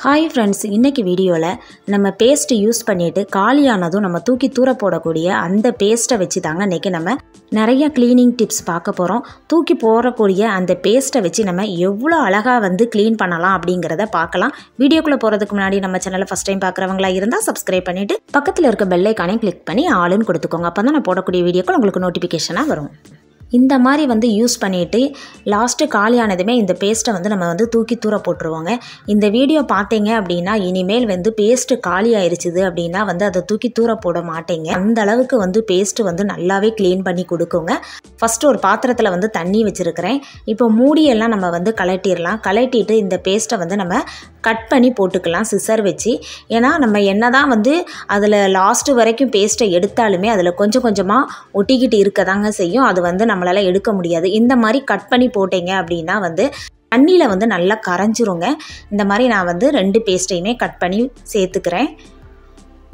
Hi friends, இன்றைக்கி வீடியோவில் நம்ம பேஸ்ட்டு யூஸ் பண்ணிவிட்டு காலியானதும் நம்ம தூக்கி தூர போடக்கூடிய அந்த பேஸ்ட்டை வச்சு தாங்க இன்றைக்கி நம்ம நிறைய க்ளீனிங் டிப்ஸ் பார்க்க போகிறோம். தூக்கி போடக்கூடிய அந்த பேஸ்ட்டை வச்சு நம்ம எவ்வளோ அழகாக க்ளீன் பண்ணலாம் அப்படிங்கிறத பார்க்கலாம். வீடியோக்குள்ளே போகிறதுக்கு முன்னாடி நம்ம சேனலை ஃபஸ்ட் டைம் பார்க்குறவங்களா இருந்தால் சப்ஸ்கிரைப் பண்ணிவிட்டு பக்கத்தில் இருக்க பெல் ஐக்கானையும் கிளிக் பண்ணி ஆளுன்னு கொடுத்துக்கோங்க. அப்போ தான் நான் போடக்கூடிய வீடியோக்கள் உங்களுக்கு நோட்டிஃபிகேஷனாக வரும். இந்த மாதிரி யூஸ் பண்ணிவிட்டு லாஸ்ட்டு காலியானதுமே இந்த பேஸ்ட்டை நம்ம தூக்கி தூர போட்டுருவோங்க. இந்த வீடியோ பார்த்தீங்க அப்படின்னா இனிமேல் பேஸ்ட்டு காலி ஆயிடுச்சுது அப்படின்னா அதை தூக்கி தூர போட மாட்டேங்க. அந்த அளவுக்கு பேஸ்ட்டு நல்லாவே க்ளீன் பண்ணி கொடுக்குங்க. ஃபஸ்ட்டு ஒரு பாத்திரத்தில் தண்ணி வச்சுருக்கிறேன். இப்போ மூடியெல்லாம் நம்ம கலட்டிடலாம். கலட்டிட்டு இந்த பேஸ்ட்டை நம்ம கட் பண்ணி போட்டுக்கலாம் சிசர் வச்சு. ஏன்னா நம்ம என்ன தான் அதில் லாஸ்ட்டு வரைக்கும் பேஸ்ட்டை எடுத்தாலுமே அதில் கொஞ்சம் கொஞ்சமாக ஒட்டிக்கிட்டு இருக்க தாங்க செய்யும். அது நம்மளால் எடுக்க முடியாது. இந்த மாதிரி கட் பண்ணி போட்டீங்க அப்படின்னா தண்ணியில் நல்லா கரைஞ்சிருங்க. இந்த மாதிரி நான் 2 பேஸ்ட்டையுமே கட் பண்ணி சேர்த்துக்கிறேன்.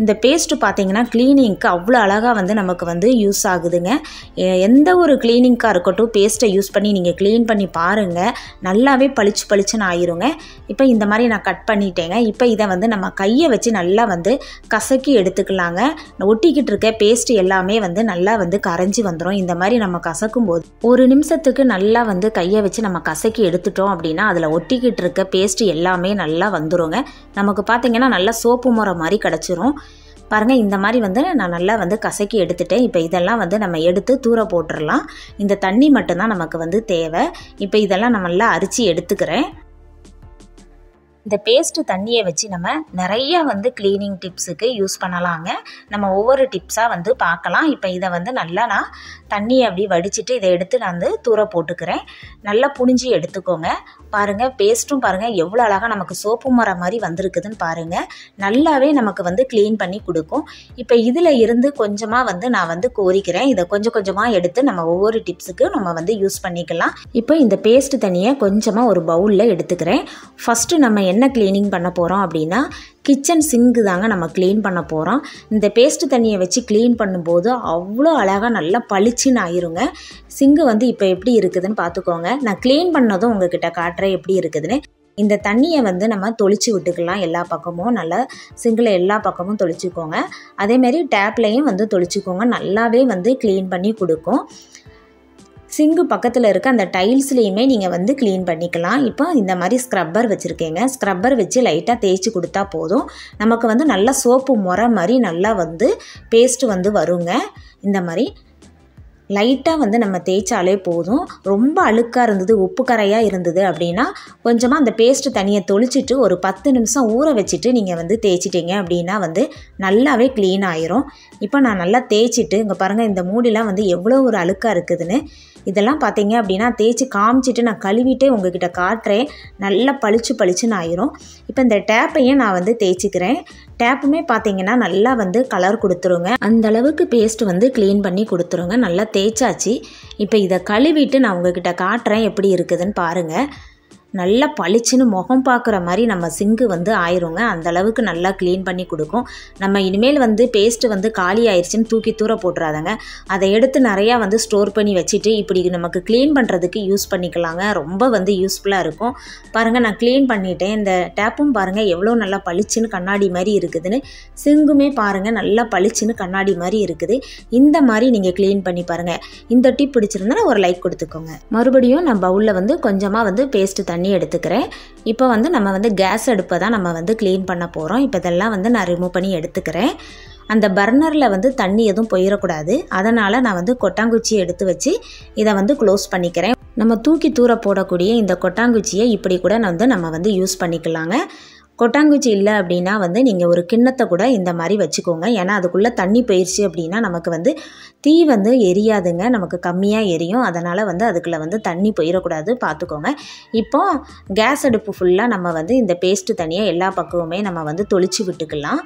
இந்த பேஸ்ட்டு பார்த்திங்கன்னா க்ளீனிங்க்கு அவ்வளோ அழகாக நமக்கு யூஸ் ஆகுதுங்க. எந்த ஒரு க்ளீனிங்காக இருக்கட்டும் பேஸ்ட்டை யூஸ் பண்ணி நீங்கள் க்ளீன் பண்ணி பாருங்கள். நல்லாவே பளிச்சுன்னு ஆயிருங்க. இப்போ இந்த மாதிரி நான் கட் பண்ணிட்டேங்க. இப்போ இதை நம்ம கையை வச்சு நல்லா கசக்கி எடுத்துக்கலாங்க. ஒட்டிக்கிட்டு இருக்க பேஸ்ட்டு எல்லாமே நல்லா கரைஞ்சி வந்துடும். இந்த மாதிரி நம்ம கசக்கும் போது ஒரு நிமிஷத்துக்கு நல்லா கையை வச்சு நம்ம கசக்கி எடுத்துட்டோம் அப்படின்னா அதில் ஒட்டிக்கிட்டு இருக்க பேஸ்ட்டு எல்லாமே நல்லா வந்துடுங்க. நமக்கு பார்த்திங்கன்னா நல்லா சோப்பு முறை மாதிரி கிடச்சிரும். பாருங்கள், இந்த மாதிரி நான் நல்லா கசக்கி எடுத்துட்டேன். இப்போ இதெல்லாம் நம்ம எடுத்து தூர போட்டுடலாம். இந்த தண்ணி மட்டும்தான் நமக்கு தேவை. இப்போ இதெல்லாம் நான் நல்லா அரிச்சு எடுத்துக்கிறேன். இந்த பேஸ்ட்டு தண்ணியை வச்சு நம்ம நிறையா க்ளீனிங் டிப்ஸுக்கு யூஸ் பண்ணலாங்க. நம்ம ஒவ்வொரு டிப்ஸாக பார்க்கலாம். இப்போ இதை நல்லா நான் தண்ணியை அப்படி வடிச்சிட்டு இதை எடுத்து நான் தூர போட்டுக்கிறேன். நல்லா புழிஞ்சி எடுத்துக்கோங்க. பாருங்கள், பேஸ்ட்டும் பாருங்கள் எவ்வளோ அழகாக நமக்கு சோப்பு மரம் மாதிரி வந்திருக்குதுன்னு பாருங்கள். நல்லாவே நமக்கு க்ளீன் பண்ணி கொடுக்கும். இப்போ இதில் இருந்து கொஞ்சமாக நான் கோரிக்கிறேன். இதை கொஞ்சம் கொஞ்சமாக எடுத்து நம்ம ஒவ்வொரு டிப்ஸுக்கு நம்ம யூஸ் பண்ணிக்கலாம். இப்போ இந்த பேஸ்ட்டு தண்ணியை கொஞ்சமாக ஒரு பவுலில் எடுத்துக்கிறேன். ஃபஸ்ட்டு நம்ம என்ன க்ளீனிங் பண்ண போகிறோம் அப்படின்னா கிச்சன் சிங்கு தாங்க நம்ம க்ளீன் பண்ண போகிறோம். இந்த பேஸ்ட்டு தண்ணியை வச்சு க்ளீன் பண்ணும்போது அவ்வளோ அழகாக நல்லா பளிச்சுன்னு ஆயிருங்க. சிங்கு இப்போ எப்படி இருக்குதுன்னு பார்த்துக்கோங்க. நான் க்ளீன் பண்ணதும் உங்ககிட்ட காட்டுறேன் எப்படி இருக்குதுன்னு. இந்த தண்ணியை நம்ம தொளிச்சு விட்டுக்கலாம். எல்லா பக்கமும் நல்லா சிங்கில் எல்லா பக்கமும் தொளிச்சிக்கோங்க. அதேமாரி டேப்லையும் தொளிச்சிக்கோங்க. நல்லாவே க்ளீன் பண்ணி கொடுக்கும். சிங்கு பக்கத்தில் இருக்க அந்த டைல்ஸ்லேயுமே நீங்கள் க்ளீன் பண்ணிக்கலாம். இப்போ இந்த மாதிரி ஸ்க்ரப்பர் வச்சுருக்கேங்க. ஸ்க்ரப்பர் வச்சு லைட்டாக தேய்ச்சி கொடுத்தா போதும். நமக்கு நல்லா சோப்பு முறை மாதிரி நல்லா பேஸ்ட்டு வருங்க. இந்த மாதிரி லைட்டாக நம்ம தேய்ச்சாலே போதும். ரொம்ப அழுக்காக இருந்தது, உப்பு கரையாக இருந்தது அப்படின்னா கொஞ்சமாக அந்த பேஸ்ட்டு தண்ணியை தொளிச்சிட்டு ஒரு 10 நிமிஷம் ஊற வச்சுட்டு நீங்கள் தேய்ச்சிட்டிங்க அப்படின்னா நல்லாவே க்ளீன் ஆயிரும். இப்போ நான் நல்லா தேய்ச்சிட்டு இங்கே பாருங்கள், இந்த மூடிலாம் எவ்வளோ ஒரு அழுக்காக இருக்குதுன்னு. இதெல்லாம் பார்த்தீங்க அப்படின்னா தேய்ச்சி காமிச்சிட்டு நான் கழுவிட்டே உங்ககிட்ட காட்டுறேன். நல்லா பளிச்சுன்னு ஆயிரும். இப்போ இந்த டேப்பையும் நான் தேய்ச்சிக்கிறேன். டேப்புமே பார்த்தீங்கன்னா நல்லா கலர் கொடுத்துருங்க. அந்த அளவுக்கு பேஸ்ட்டு க்ளீன் பண்ணி கொடுத்துருங்க. நல்லா தேய்ச்சாச்சு. இப்போ இதை கழுவிட்டு நான் உங்ககிட்ட காட்டுறேன் எப்படி இருக்குதுன்னு பாருங்கள். நல்லா பளிச்சுன்னு முகம் பார்க்குற மாதிரி நம்ம சிங்கு ஆயிருங்க. அந்த அளவுக்கு நல்லா க்ளீன் பண்ணி கொடுக்கும். நம்ம இனிமேல் பேஸ்ட்டு காலி ஆயிடுச்சுன்னு தூக்கி தூர போட்டுறாதங்க. அதை எடுத்து நிறையா ஸ்டோர் பண்ணி வச்சுட்டு இப்படி நமக்கு க்ளீன் பண்ணுறதுக்கு யூஸ் பண்ணிக்கலாங்க. ரொம்ப யூஸ்ஃபுல்லாக இருக்கும். பாருங்கள், நான் க்ளீன் பண்ணிட்டேன். இந்த டேப்பும் பாருங்கள் எவ்வளோ நல்லா பளிச்சுன்னு கண்ணாடி மாதிரி இருக்குதுன்னு. சிங்குமே பாருங்கள் நல்லா பளிச்சுன்னு கண்ணாடி மாதிரி இருக்குது. இந்த மாதிரி நீங்கள் க்ளீன் பண்ணி பாருங்கள். இந்த டிப் பிடிச்சிருந்தா ஒரு லைக் கொடுத்துக்கோங்க. மறுபடியும் நான் பவுலில் கொஞ்சமாக பேஸ்ட்டு தண்ணி எடுத்துக்கிறேன். இப்போ நம்ம கேஸ் அடுப்பை தான் நம்ம க்ளீன் பண்ண போகிறோம். இப்போ இதெல்லாம் நான் ரிமூவ் பண்ணி எடுத்துக்கிறேன். அந்த பர்னரில் தண்ணி எதுவும் போயிடக்கூடாது. அதனால் நான் கொட்டாங்குச்சியை எடுத்து வச்சு இதை க்ளோஸ் பண்ணிக்கிறேன். நம்ம தூக்கி தூர போடக்கூடிய இந்த கொட்டாங்குச்சியை இப்படி கூட நம்ம யூஸ் பண்ணிக்கலாங்க. கொட்டாங்குச்சி இல்லை அப்படின்னா நீங்கள் ஒரு கிண்ணத்தை கூட இந்த மாதிரி வச்சுக்கோங்க. ஏன்னா அதுக்குள்ளே தண்ணி போயிடுச்சு அப்படின்னா நமக்கு தீ எரியாதுங்க. நமக்கு கம்மியாக எரியும். அதனால் அதுக்குள்ளே தண்ணி போயிடக்கூடாது, பார்த்துக்கோங்க. இப்போது கேஸ் அடுப்பு ஃபுல்லாக நம்ம இந்த பேஸ்ட்டு தண்ணியை எல்லா பக்கமுமே நம்ம தொளிச்சு விட்டுக்கலாம்.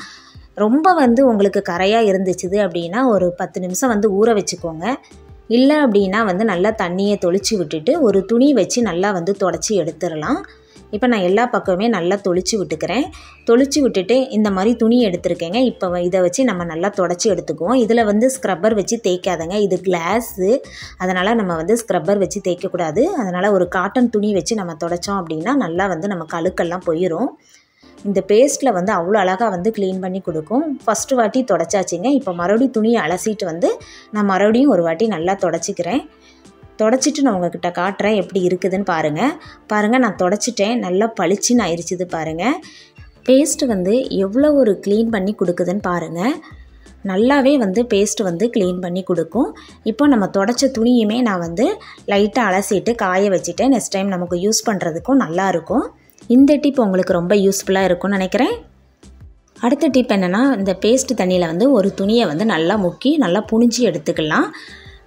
ரொம்ப உங்களுக்கு கரையாக இருந்துச்சுது அப்படின்னா ஒரு 10 நிமிஷம் ஊற வச்சுக்கோங்க. இல்லை அப்படின்னா நல்லா தண்ணியை தொளிச்சு விட்டுட்டு ஒரு துணி வச்சு நல்லா தொடச்சி எடுத்துடலாம். இப்போ நான் எல்லா பக்கமே நல்லா தொளிச்சு விட்டுக்கிறேன். தொளிச்சு விட்டுட்டு இந்த மாதிரி துணி எடுத்துருக்கேங்க. இப்போ இதை வச்சு நம்ம நல்லா தொடச்சி எடுத்துக்குவோம். இதில் ஸ்க்ரப்பர் வச்சு தேய்க்காதங்க. இது கிளாஸு, அதனால் நம்ம ஸ்க்ரப்பர் வச்சு தேய்க்கக்கூடாது. அதனால் ஒரு காட்டன் துணி வச்சு நம்ம தொடச்சோம் அப்படின்னா நல்லா நமக்கு அழுக்கெல்லாம் போயிடும். இந்த பேஸ்ட்டில் வந்து அவ்வளோ அழகாக வந்து க்ளீன் பண்ணி கொடுக்கும். ஃபஸ்ட்டு வாட்டி தொடச்சாச்சுங்க. இப்போ மறுபடியும் துணியை அலசிட்டு வந்து நான் மறுபடியும் ஒரு வாட்டி நல்லா தொடச்சிக்கிறேன். தொடச்சிட்டு நான் உங்ககிட்ட காட்டுறேன் எப்படி இருக்குதுன்னு பாருங்கள். நான் தொடச்சிட்டேன். நல்லா பளிச்சுன்னு ஆயிடுச்சுது பாருங்கள். பேஸ்ட்டு வந்து எவ்வளோ ஒரு க்ளீன் பண்ணி கொடுக்குதுன்னு பாருங்கள். நல்லாவே வந்து பேஸ்ட் வந்து க்ளீன் பண்ணி கொடுக்கும். இப்போ நம்ம தொடச்ச துணியுமே நான் வந்து லைட்டாக அலசிட்டு காய வச்சுட்டேன். நெக்ஸ்ட் டைம் நமக்கு யூஸ் பண்ணுறதுக்கும் நல்லாயிருக்கும். இந்த டிப் உங்களுக்கு ரொம்ப யூஸ்ஃபுல்லாக இருக்கும்னு நினைக்கிறேன். அடுத்த டிப் என்னென்னா, இந்த பேஸ்ட் தண்ணியில் வந்து ஒரு துணியை வந்து நல்லா முக்கி நல்லா புழிஞ்சி எடுத்துக்கலாம்.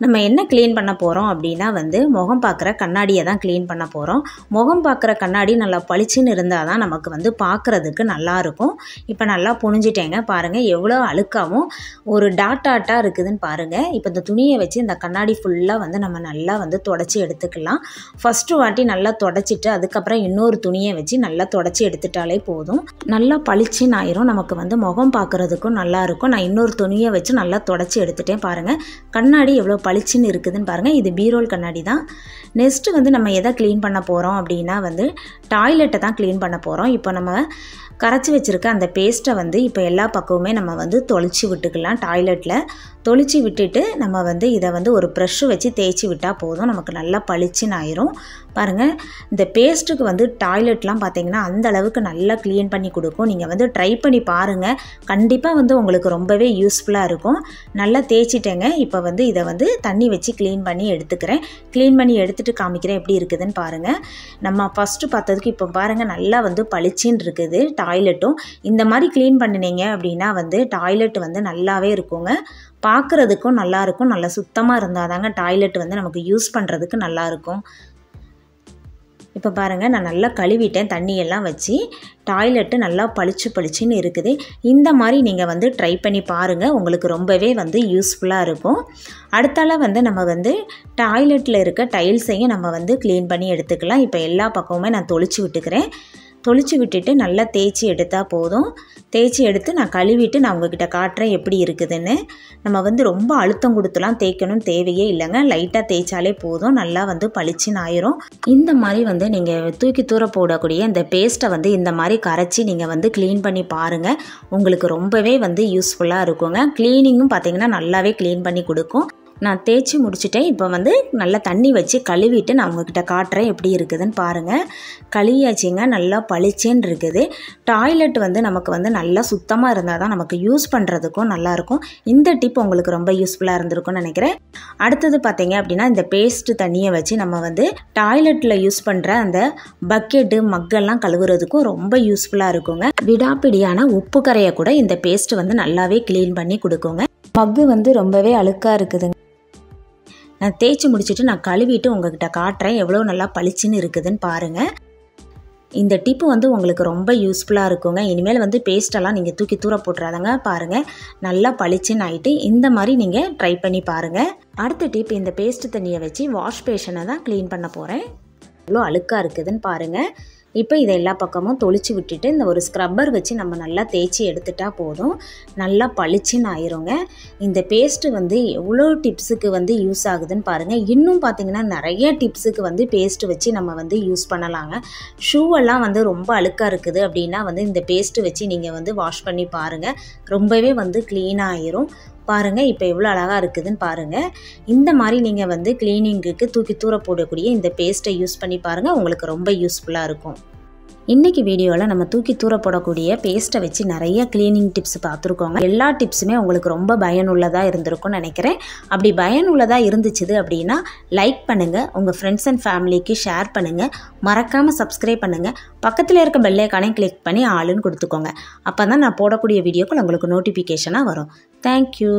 நம்ம என்ன க்ளீன் பண்ண போகிறோம் அப்படின்னா வந்து முகம் பார்க்குற கண்ணாடியை தான் க்ளீன் பண்ண போகிறோம். முகம் பார்க்குற கண்ணாடி நல்லா பளிச்சுன்னு இருந்தால் தான் நமக்கு வந்து பார்க்குறதுக்கு நல்லாயிருக்கும். இப்போ நல்லா புழிஞ்சிட்டேங்க. பாருங்கள் எவ்வளோ அழுக்காகவும் ஒரு டாட்டாக இருக்குதுன்னு பாருங்கள். இப்போ இந்த துணியை வச்சு இந்த கண்ணாடி ஃபுல்லாக வந்து நம்ம நல்லா வந்து தொடச்சி எடுத்துக்கலாம். ஃபஸ்ட்டு வாட்டி நல்லா தொடச்சிட்டு அதுக்கப்புறம் இன்னொரு துணியை வச்சு நல்லா தொடச்சி எடுத்துட்டாலே போதும். நல்லா பளிச்சுன்னு ஆயிரும். நமக்கு வந்து முகம் பார்க்குறதுக்கும் நல்லாயிருக்கும். நான் இன்னொரு துணியை வச்சு நல்லா தொடச்சி எடுத்துட்டேன். பாருங்கள் கண்ணாடி எவ்வளோ பளிச்சுன்னு இருக்குதுன்னு பாருங்கள். இது பீரோல் கண்ணாடி தான். நெக்ஸ்ட்டு வந்து நம்ம எதை க்ளீன் பண்ண போகிறோம் அப்படின்னா வந்து டாய்லெட்டை தான் க்ளீன் பண்ண போகிறோம். இப்போ நம்ம கரைச்சி வச்சுருக்க அந்த பேஸ்ட்டை வந்து இப்போ எல்லா பக்கமுமே நம்ம வந்து தொளிச்சு விட்டுக்கலாம். டாய்லெட்டில் தொளிச்சு விட்டுட்டு நம்ம வந்து இதை வந்து ஒரு ப்ரெஷ்ஷு வச்சு தேய்ச்சி விட்டால் போதும். நமக்கு நல்லா பளிச்சுன்னு ஆயிரும். பாருங்கள் இந்த பேஸ்ட்டுக்கு வந்து டாய்லெட்லாம் பார்த்திங்கன்னா அந்த அளவுக்கு நல்லா க்ளீன் பண்ணி கொடுக்கும். நீங்கள் வந்து ட்ரை பண்ணி பாருங்கள். கண்டிப்பாக வந்து உங்களுக்கு ரொம்பவே யூஸ்ஃபுல்லாக இருக்கும். நல்லா தேய்ச்சிட்டேங்க. இப்போ வந்து இதை வந்து தண்ணி வச்சு க்ளீன் பண்ணி எடுத்துக்கிறேன். க்ளீன் பண்ணி எடுத்துகிட்டு காமிக்கிறேன் எப்படி இருக்குதுன்னு பாருங்கள். நம்ம ஃபஸ்ட்டு பார்த்ததுக்கு இப்போ பாருங்கள் நல்லா வந்து பளிச்சுன்னு இருக்குது டாய்லெட்டும். இந்த மாதிரி க்ளீன் பண்ணினீங்க அப்படின்னா வந்து டாய்லெட் வந்து நல்லாவே இருக்குங்க. பார்க்குறதுக்கும் நல்லாயிருக்கும். நல்லா சுத்தமாக இருந்தால் தாங்க டாய்லெட் வந்து நமக்கு யூஸ் பண்ணுறதுக்கு நல்லாயிருக்கும். இப்போ பாருங்கள் நான் நல்லா கழுவிட்டேன் தண்ணியெல்லாம் வச்சு. டாய்லெட்டு நல்லா பளிச்சுன்னு இருக்குது. இந்த மாதிரி நீங்கள் வந்து ட்ரை பண்ணி பாருங்கள். உங்களுக்கு ரொம்பவே வந்து யூஸ்ஃபுல்லாக இருக்கும். அடுத்தால வந்து நம்ம வந்து டாய்லெட்டில் இருக்க டைல்ஸையும் நம்ம வந்து க்ளீன் பண்ணி எடுத்துக்கலாம். இப்போ எல்லா பக்கமுமே நான் தொளிச்சு விட்டுக்கிறேன். தொளிச்சு விட்டுட்டு நல்லா தேய்ச்சி எடுத்தால் போதும். தேய்ச்சி எடுத்து நான் கழுவிட்டு நான் உங்ககிட்ட காட்டுறேன் எப்படி இருக்குதுன்னு. நம்ம வந்து ரொம்ப அழுத்தம் கொடுத்துலாம் தேய்க்கணும்னு தேவையே இல்லைங்க. லைட்டாக தேய்ச்சாலே போதும். நல்லா வந்து பளிச்சுன்னு ஆயிரும். இந்த மாதிரி வந்து நீங்கள் தூக்கி தூர போடக்கூடிய இந்த பேஸ்ட்டை வந்து இந்த மாதிரி கரைச்சி நீங்கள் வந்து க்ளீன் பண்ணி பாருங்கள். உங்களுக்கு ரொம்பவே வந்து யூஸ்ஃபுல்லாக இருக்குங்க. க்ளீனிங்கும் பார்த்திங்கன்னா நல்லாவே க்ளீன் பண்ணி கொடுக்கும். நான் தேய்ச்சி முடிச்சுட்டேன். இப்போ வந்து நல்லா தண்ணி வச்சு கழுவிட்டு நான் உங்ககிட்ட காட்டுறேன் எப்படி இருக்குதுன்னு பாருங்கள். கழுவியாச்சுங்க. நல்லா பளிச்சுன்னு இருக்குது. டாய்லெட் வந்து நமக்கு வந்து நல்லா சுத்தமாக இருந்தால் தான் நமக்கு யூஸ் பண்ணுறதுக்கும் நல்லாயிருக்கும். இந்த டிப் உங்களுக்கு ரொம்ப யூஸ்ஃபுல்லாக இருந்திருக்கும்னு நினைக்கிறேன். அடுத்தது பார்த்தீங்க அப்படின்னா இந்த பேஸ்ட்டு தண்ணியை வச்சு நம்ம வந்து டாய்லெட்டில் யூஸ் பண்ணுற அந்த பக்கெட்டு மக்கெல்லாம் கழுவுறதுக்கும் ரொம்ப யூஸ்ஃபுல்லாக இருக்குங்க. விடாப்பிடியான உப்பு கரையை கூட இந்த பேஸ்ட்டு வந்து நல்லாவே க்ளீன் பண்ணி கொடுக்குங்க. மக்கு வந்து ரொம்பவே அழுக்காக இருக்குதுங்க. நான் தேய்ச்சி முடிச்சுட்டு நான் கழுவிட்டு உங்ககிட்ட காட்டுறேன் எவ்வளோ நல்லா பளிச்சுன்னு இருக்குதுன்னு பாருங்கள். இந்த டிப்பு வந்து உங்களுக்கு ரொம்ப யூஸ்ஃபுல்லாக இருக்குங்க. இனிமேல் வந்து பேஸ்ட்டெல்லாம் நீங்கள் தூக்கி தூர போட்டுறாதங்க. பாருங்கள் நல்லா பளிச்சுன்னு ஆகிட்டு இந்த மாதிரி நீங்கள் ட்ரை பண்ணி பாருங்கள். அடுத்த டிப் இந்த பேஸ்ட்டு தண்ணியை வச்சு வாஷ் பேஷனை தான் க்ளீன் பண்ண போகிறேன். எவ்வளோ அழுக்காக இருக்குதுன்னு பாருங்கள். இப்போ இதை எல்லா பக்கமும் தொளிச்சு விட்டுட்டு இந்த ஒரு ஸ்க்ரப்பர் வச்சு நம்ம நல்லா தேய்ச்சி எடுத்துட்டால் போதும். நல்லா பளிச்சுன்னு ஆயிருங்க. இந்த பேஸ்ட்டு வந்து எவ்வளோ டிப்ஸுக்கு வந்து யூஸ் ஆகுதுன்னு பாருங்கள். இன்னும் பார்த்திங்கன்னா நிறைய டிப்ஸுக்கு வந்து பேஸ்ட்டு வச்சு நம்ம வந்து யூஸ் பண்ணலாங்க. ஷூவெல்லாம் வந்து ரொம்ப அழுக்காக இருக்குது அப்படின்னா வந்து இந்த பேஸ்ட்டு வச்சு நீங்கள் வந்து வாஷ் பண்ணி பாருங்கள். ரொம்பவே வந்து க்ளீனாக ஆயிரும். பாருங்கள் இப்போ எவ்வளோ அழகாக இருக்குதுன்னு பாருங்கள். இந்த மாதிரி நீங்கள் வந்து க்ளீனிங்குக்கு தூக்கி தூர போடக்கூடிய இந்த பேஸ்ட்டை யூஸ் பண்ணி பாருங்கள். உங்களுக்கு ரொம்ப யூஸ்ஃபுல்லாக இருக்கும். இன்றைக்கி வீடியோவில் நம்ம தூக்கி தூர போடக்கூடிய பேஸ்ட்டை வச்சு நிறைய க்ளீனிங் டிப்ஸ் பார்த்துருக்கோங்க. எல்லா டிப்ஸுமே உங்களுக்கு ரொம்ப பயனுள்ளதாக இருந்திருக்கும்னு நினைக்கிறேன். அப்படி பயனுள்ளதாக இருந்துச்சுது அப்படின்னா லைக் பண்ணுங்கள். உங்கள் ஃப்ரெண்ட்ஸ் அண்ட் ஃபேமிலிக்கு ஷேர் பண்ணுங்கள். மறக்காமல் சப்ஸ்கிரைப் பண்ணுங்கள். பக்கத்தில் இருக்க பெல் ஐகானையும் கிளிக் பண்ணி ஆளுன்னு கொடுத்துக்கோங்க. அப்போ தான் நான் போடக்கூடிய வீடியோக்கள் உங்களுக்கு நோட்டிஃபிகேஷனாக வரும். தேங்க்யூ.